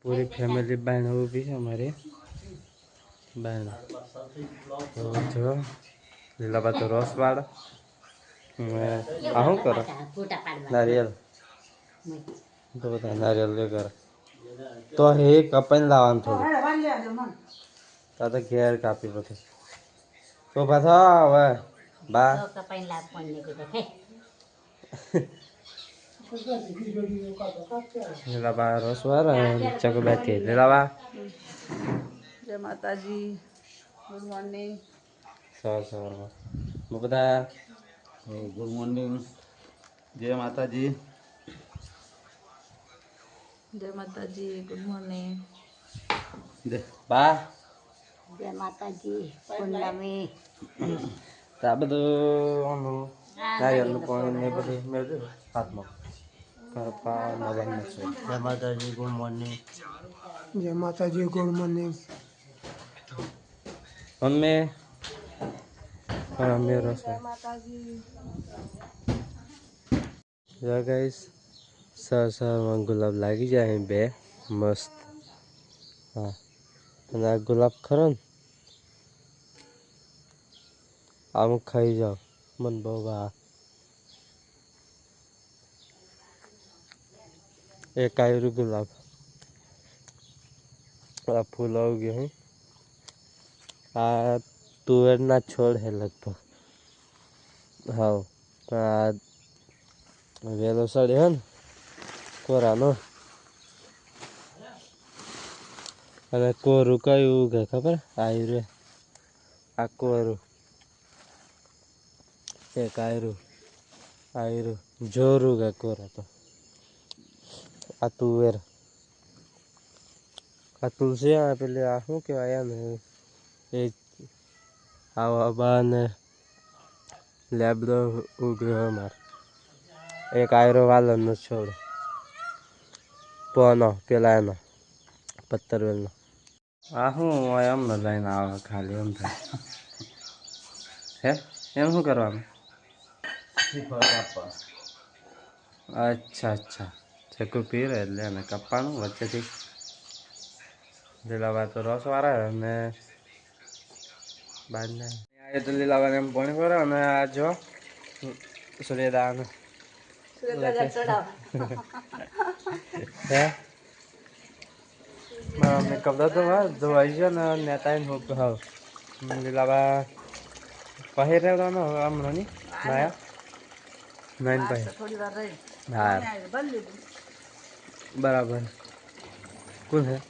पूरी फैमिली बहन भी है हमारी बहन तो जो लीला बात रस वाड़ आहू करो नारियल तो बता नारियल लेकर तो हे कपन लावान थोड़ू तो घेर कापी पड़े तो पाछा હવે બા કપાઈ લાવ કોણ ને કીધું હે લીલાબા રસવાર ચકો બેઠી લીલાબા જય માતાજી ગુડ મોર્નિંગ સવારમાં બધા ગુડ મોર્નિંગ જય માતાજી ગુડ મોર્નિંગ બા જય માતાજી પૂનમે આ બધું નારિયેળનું પાણી ને બધું મેળવ્યું હાથમાં કરપા મગન છે જય માતાજી ગુડ મોર્નિંગ અમે રસ જય ગાઈસ સર ગુલાબ લાગી જાય બે મસ્ત હા અને આ ગુલાબ ખરો ને આમ ખાઈ જાઓ મન બહુ ભા એક આયરું ગુલાબ આ ફૂલ આવી ગયું હે આ તુવેરના છોડ હે લગભગ હા આ વેલો સડે હે ને કોરાનો અને કોરું કયું ઉગે ખબર આયરું આ કોરું એક આયરું જોરું ગે કોરા તો આ તુવેર આ તુલસી આ પેલી આ શું કહેવાય ને એ આવા બા ને લેબડો ઉગ્યો અમાર એક આયરો વાલરનો છોડ પોનો પેલા એનો પત્તરવેલનો આ શું એમ ન લઈને આવે ખાલી એમ થાય હે એમ શું કરવાનું અચ્છા ચક્કુ પી રહે એટલે એને કપ્પાનું વચ્ચેથી લીલાબા તો રસ વાળા અને બાજને આ તો લીલાબાને એમ પાણી ભરે અને આ જો સૂર્યદાન હે મારા મમ્મી કપડા તો ધોવાઈ ગયો ને નેતા હું હાવ લીલાબા પહેર રહેવાનો હમણાં નહીં નાયા નાઈન પહેર હા બરાબર કોણ હે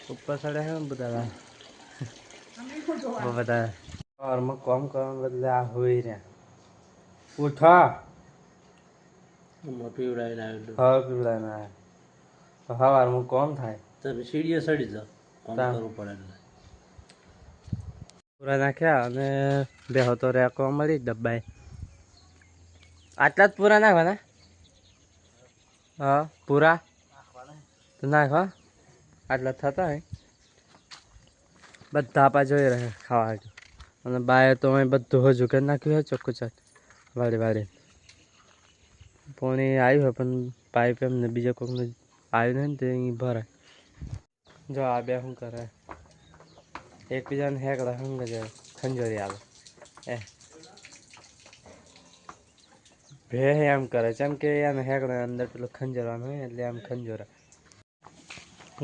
ઉપર ચડે છે ને બધા ઘરમાં કામ કરવાને બદલે આ હોઈ રહ્યા ઉઠા પીવડાવીને આવ્યો પીવડાવીને આવ્યો સવારમાં કોમ થાય તમે સીડીએ સડી જાઓ કામ કરવું પડે પૂરા નાખ્યા અને બે હતો રેકો મળી ડબ્બાએ આટલા જ પૂરા નાખવાના હા પૂરા તો નાખ હા આટલા થતા હે બધા આપા જોઈ રહે ખાવા અને બાએ તો અહીં બધું હજુ કરી નાખ્યું હોય ચોખ્ખું ચાટ વાળી પાણી આવ્યું હોય પણ પાઇપ એમને બીજા કોઈકને આવ્યું નહીં ને તે અહીં ભરાય જો આ બે શું કરે એકબીજાને હેકડા હંગ જ ખંજોરી આવે ભે એમ કરે છે એમ કે એને હેકડા અંદર પેલું ખંજરવાનું હોય એટલે આમ ખંજોરા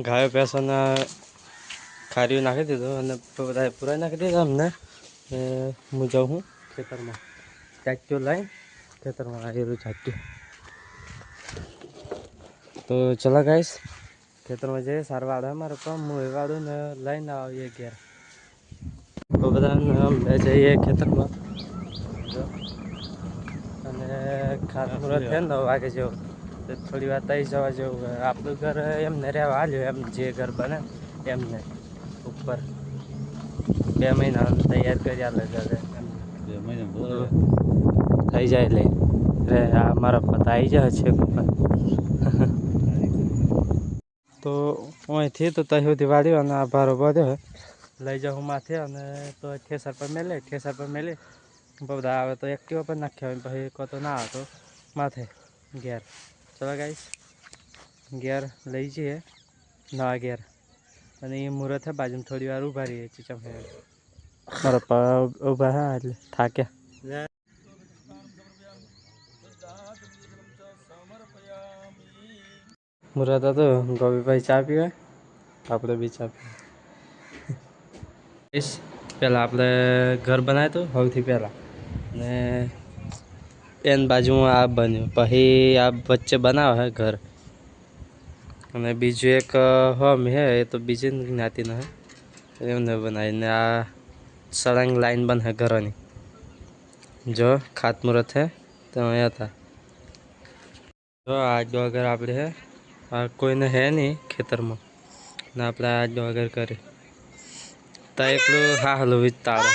ગાયો ભેંસોના ખારીઓ નાખી દીધું અને બધા પૂરા નાખી દીધા અમને હું જાઉં હું ખેતરમાં ચાટ્યો લાવીને ખેતરમાં આવેલું ચાટ્યું તો ચલો ગાઈસ ખેતરમાં જઈએ સારવાર આવે મારે કામ હું એ વાળું ને લઈને આવીએ ઘેર તો બધા અમે જઈએ ખેતરમાં અને ખારા પૂરા થયા ને 9 વાગે જેવું તો થોડી વાર તઈ જવા જેવું આપણું ઘર એમને રહેવા હાલ્યું એમ જે ઘર બને એમને ઉપર 2 મહિના તૈયાર કરી આલે ઘરે 2 મહિના થઈ જાય લે રે આ મારા પતા આવી જાય છે ઉપર તો અહીંથી તો ત્યાં સુધી વાળ્યો અને આ ભારો બધ્યો લઈ જાઉં માથે અને તો ઠેસર પર મેલે બધા આવે તો એક્ટિવા પર નાખ્યા હોય પછી કહો તો ના આવે તો માથે ઘેર ચલો ગાઈસ ઘેર લઈ જઈએ નવા ઘેર અને એ મુહૂર્ત હે બાજુમાં થોડી વાર ઊભા રહીએ ચીચમ મારા પપ્પા ઊભા હા એટલે થાક્યા મુહૂર્ત હતું ગોપીભાઈ ચા પીવે આપણે બી ચા પીવે પહેલાં આપણે ઘર બનાવ્યું હતું સૌથી પહેલાં ને એની બાજુમાં આ બન્યું પછી આ વચ્ચે બનાવે હે ઘર અને બીજું એક હોમ હે એ તો બીજી જ્ઞાતિનો હે એમને બનાવીને આ સળંગ લાઈન બને ઘરોની જો ખાતમુહૂર્ત હે તો અહીંયા હતા જો આજુ વગર આપણે હે આ કોઈને હે નહીં ખેતરમાં ને આપણે આજુ વગર કરી તો એટલું હા હલું વિચારો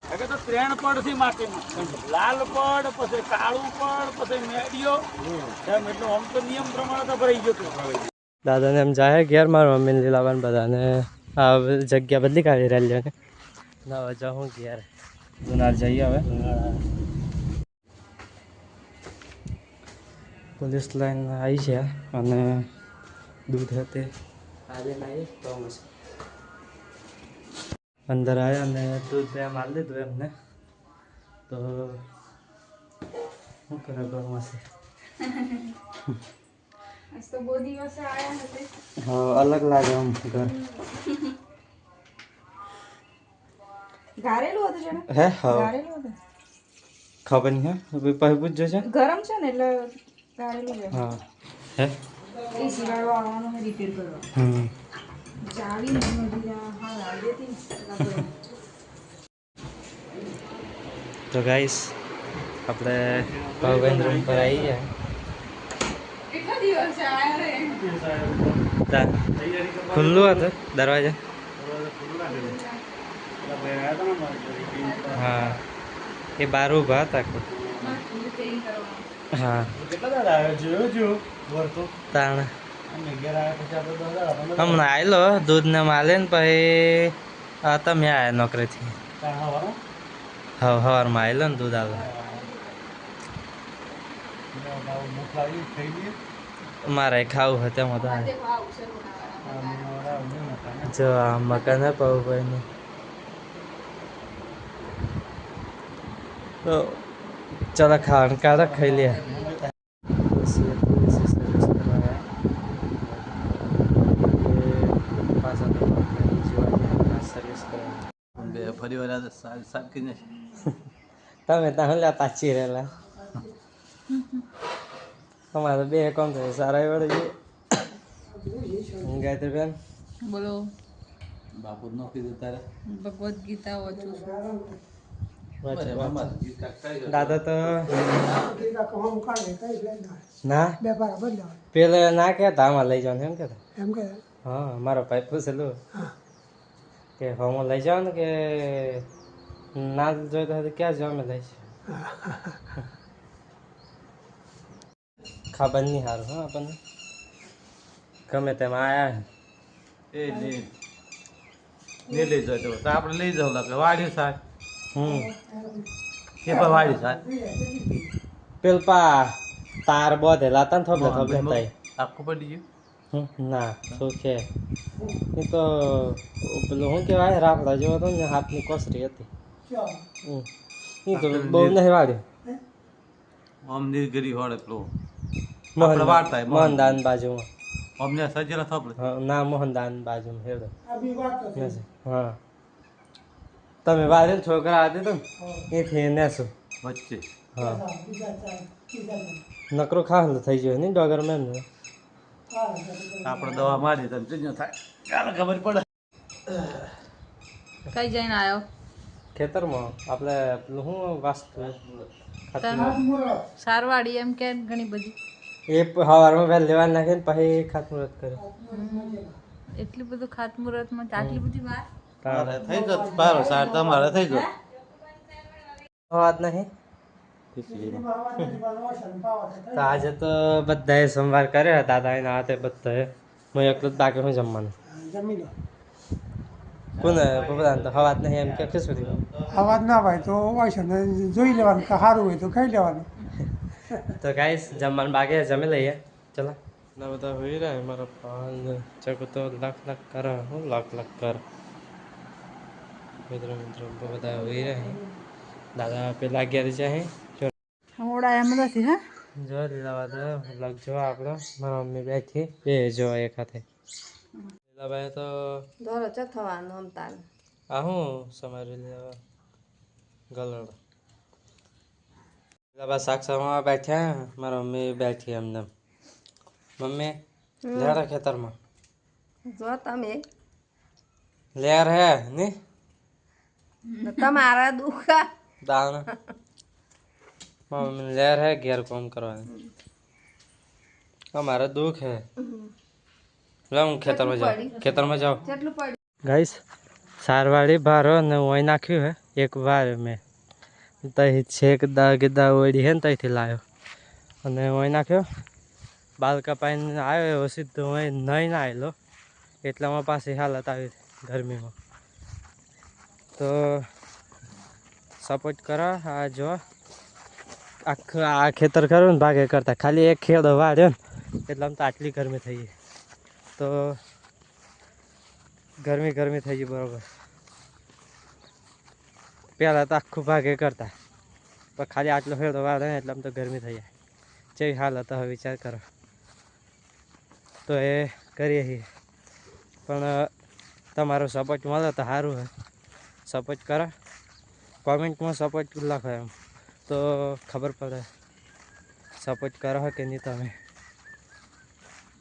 તો 3 પડ થી માટીમાં લાલ પડ પછી કાળું પડ પછી મેડિયો એમ એટલે આમ તો નિયમ પ્રમાણે તો ભરાઈ ગયો હતો દાદાને એમ જાય ઘેર મારા મમ્મીને લીલાવાન બધાને આ જગ્યા બદલી કાઢી રહેલી ને ના હવે જાઉં ઘેર જુનાર જઈએ હવે પોલીસ લાઈન આવી છે અને દૂધ હતી આજે આવી તો અંદર આવ્યા અને દૂધ બે મારી લીધું એમને તો શું કરે ઘરમાં છે તો બહુ દિવસે આયા હતા હા અલગ લાગે આમ ઘર ગારેલું હતું જણા હે હા ગારેલું હતું ખબર નહીં હે પછી પૂછજો છે ગરમ છે ને એટલે ગારેલું છે હા હે એ સિવાડો આવવાનો છે રિપેર કરવા ચાવી ને હા આવી હતી તો ગાઈસ આપણે ભાવબેન રૂમ પર આવી ગયા કેટલા દિવસે આયા રે ખુલ્લું હતું દરવાજા હા એ બાર ઊભા હતા હા તાણ હમણાં આવેલો દૂધ ને માલે ને પછી તમે આવ્યા નોકરીથી સવારમાં આવેલો ને દૂધ આવે મારે ખાવું હતું એમાં તો જો આ મકાન હે પવુભાઈનું તો ચાલો ખાવાનું કાઢો ખાઈ લે ફરી વાર સાચી ને તમે ત્યાં લ્યા પાછી રહેલા અમારે બે કોણ થાય સારા વળે ગાયત્રી બેન બોલો બાપુ નો કીધું તારે ભગવદ્ ગીતા વાંચું છું દાદા તો ના પેલા ના કહેતા આમાં લઈ જાવ એમ કહેતા હા મારો ભાઈ પૂછેલું કે હમણાં લઈ જાઓ ને કે ના જોઈતા તો ક્યાં જાવ અમે લઈશ ખબર નહીં સારું હા આપણને ગમે તેમાં આવ્યા એ નહીં લઈ જાય તો આપણે લઈ જાવ લાગે વાડી સાહેબ કે પણ વાડી સાહેબ પેલ પા તાર બધેલા હતા ને થોડે થોડે થાય આખું પડી ગયું ના શું છે એ તો પેલું શું કહેવાય રાફડા જેવો હતો ને હાથની કોસરી હતી એ તો બહુ નહીં વાળ્યું આમ નીલગીરી હોડે પેલું મોહનદાન બાજુમાં અમને સજેલા થાપડે ના મોહનદાન બાજુમાં હેડો હા તમે વાળે છોકરા હતી તો એથી નેશું વચ્ચે હા નકરો ખાવાનું થઈ ગયો નહીં ડોગર મેમ ને આપણે દવા મારી તો જ થાય ચાલો ખબર પડે કઈ જઈને આવ્યો ખેતરમાં આપણે પેલું શું વાસ્તુ સારવાડી એમ કે ઘણી બધી એ સવારમાં વહેલ લેવા નાખે ને પછી ખાતમુહૂર્ત કરે એટલું બધું ખાતમુહૂર્તમાં આટલી બધી વાર થઈ જત બારો સાર તમારે થઈ જત વાત નહીં તો આજે તો બધાએ સોમવાર કર્યો દાદા એના હાથે બધાએ હું એકલું જ બાકી હું જમવાનું કોને બધાને તો હવાત નહીં એમ કે ખીચડી અવાજ ના ભાઈ તો હોય છે ને જોઈ લેવાનું કે સારું હોય તો ખાઈ લેવાનું તો ગાઈસ જમવાનું બાકી જમી લઈએ ચલો ના બધા હોઈ રહ્યા મારા પાન ચક તો લખ લખ કરે હું લખ લખ કર મિત્રો બધા હોઈ રહ્યા દાદા પેલા ઘેર જાય હમણાં એમ નથી હા જો લીલાભાઈ લગ જો આપણો મારા મમ્મી બેઠી બે જો એક હાથે લીલાભાઈ તો દોરો ચો થવાનો આમ તાર આ હું સમારી લેવા ગલડ લીલાભાઈ સાક્ષરમાં બેઠ્યા મારા મમ્મી બેઠી એમને મમ્મી લેર ખેતરમાં જો તમે લેર હે ની તમારા દુખા દાણ મમ્મી લેર હે ઘેર કામ કરવાની અમારે દુઃખ હે હું ખેતરમાં જાઉં કેટલું પડ્યું ગાઈસ સારવાળી ભારો ને ઓઈ નાખ્યું હે એક વાર મેં તઈ છેક દા ઓળી હે ને તઈથી લાવ્યો અને ઓઈ નાખ્યો બાલ કપાઈને આવ્યો એવો સીધો ઓઈ નહીં ના આવેલો એટલામાં પાછી હાલત આવી ગરમીમાં તો સપોર્ટ કરો આ જો આખું આ ખેતર ખરું ને ભાગે કરતા ખાલી એક ખેડો વાળ્યો ને એટલામાં તો આટલી ગરમી થઈ ગઈ તો ગરમી થઈ ગઈ બરાબર પહેલાં તો આખું ભાગે કરતા પણ ખાલી આટલો ખેડો વાળે ને એટલામાં તો ગરમી થઈ જાય જેવી હાલત હવે વિચાર કરો તો એ કરીએ છીએ પણ તમારો સપોર્ટ મળે તો સારું હોય સપોર્ટ કરો કોમેન્ટમાં સપોર્ટ લખો એમ તો ખબર પડે સપોર્ટ કરો કે નહીં તમે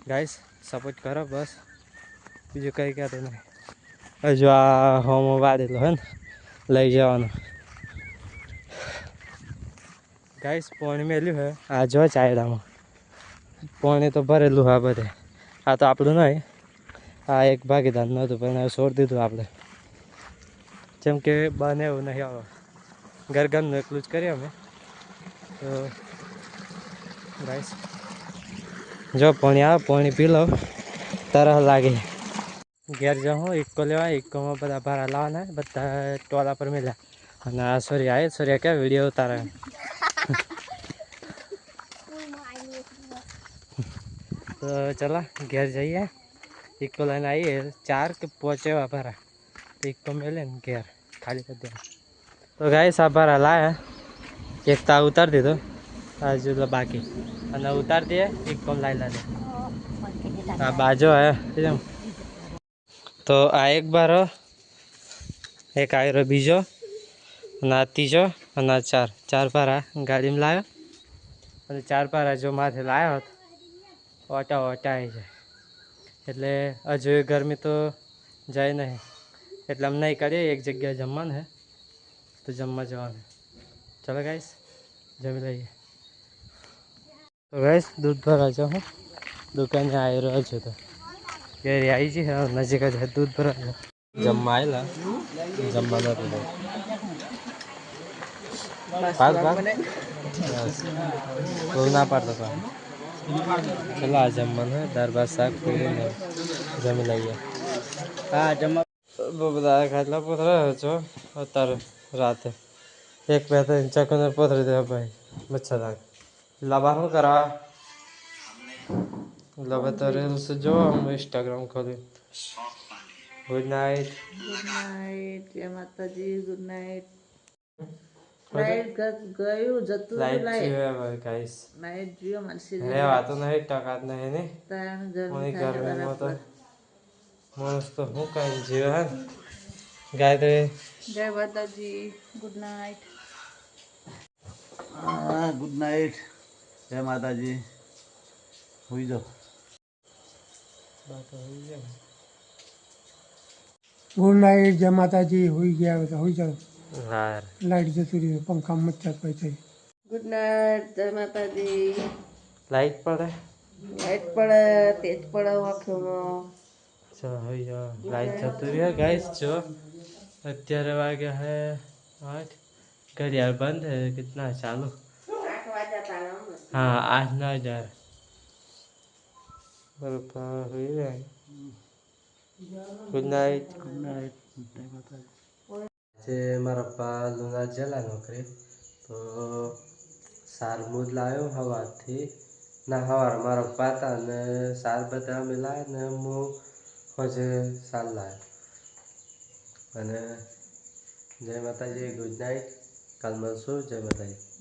ગાઈસ સપોર્ટ કરો બસ બીજું કંઈ કહેતો નહીં હજુ આ હોમો વાળેલો હે ને લઈ જવાનું ગાઈસ પાણી મેલ્યું હે આ જો ચાયડામાં પાણી તો ભરેલું આ બધે આ તો આપણું નહીં આ એક ભાગીદાર નહોતું પણ હવે છોડી દીધું આપણે જેમ કે બને એવું નહીં આવે ઘરનું એટલું જ કરીએ અમે તો ગાઈસ જો પાણી આવે પાણી પી લો તરહ લાગે ઘેર જાઉં ઇક્કો લેવા ઇક્કોમાં બધા ભારા લાવવાના બધા ટોલા પર મેલ્યા અને આ સૂર્યા ક્યાં વિડીયો ઉતારે તો ચલો ઘેર જઈએ ઇક્કો લઈને આવીએ 4 કે 5 એવા ભારા તો ઇક્કો મેલે ને ઘેર ખાલી કરી દે તો ગાઈસ આ ભારા લાયા એક તા ઉતારી દીધો હજુ બાકી અને ઉતારી દઈએ ઇક્કો લાવી લાદે આ બાજો હે એમ તો આ એક બારો એક આયરો બીજો અને આ ત્રીજો અને આ 4 ભારા ગાડીમાં લાવ્યો અને 4 ભારા જો માથે લાવ્યો હોત ઓટા આવી જાય એટલે હજુ એ ગરમી તો જાય નહીં એટલે આમ નહીં કરીએ એક જગ્યાએ જમવાનું હે તો જમવા જવાનું ચલો ગાઈસ જમી લઈએ તો ગાઈસ દૂધ ભરવા જાઉં દુકાને આવી રહ્યો છું તો ઘેરી આવી છે નજીક જ દૂધ ભરવા જમવા આવેલા જમવા નતું ના પાડતો ચલો આ જમવાનું દાળ ભાત શાક પૂરી જમી લઈએ હા જમવા બધા ખાટલા પોતરા છો અત્યારે રાતે એક બે ત્રણ ચકને પોતરી દેવા ભાઈ મચ્છર લાગે લાભા શું કરા લવે તો રીલ્સ જો હું ઇન્સ્ટાગ્રામ ખોલ્યું ગુડ નાઇટ જય માતાજી ગુડ નાઇટ લાઈટ ગયું જતું લાઈટ ગાઈસ નાઈટ જીઓ માનસી રે વાતો નહીં ટકાત નહીં ને મને ગરમીમાં તો માણસ તો હું કઈ જીવે હે ગાયત્રી જય માતાજી ગુડ નાઇટ હા ગુડ નાઇટ જય માતાજી હોઈ જાઓ ગુડ નાઇટ જય માતાજી હોઈ ગયા તો હોઈ જાવ હાર લાઈટ જતું રહ્યું પંખા મચ્છર પછી ગુડ નાઇટ જય માતાજી લાઈટ પડે લાઈટ પડે તેજ પડે આંખોમાં ચલો હોઈ જાઓ લાઈટ જતું રહ્યો ગાઈસ જો અત્યારે વાગ્યા હે 8 ઘડિયાળ બંધ है कितना चालू 8 વાગ્યા हाँ 8 9 बराबर हुई है गुड नाइट જે મારા પપ્પા લુના જેલા નોકરી તો સાર મૂજ લાવ્યો હવાથી ના સવાર મારો પાતા અને સાર બધા અમે લાવ્યા ને હું હોજે સાર લાવ્યો અને જય માતાજી ગુડ નાઇટ કાલ મળશું જય માતાજી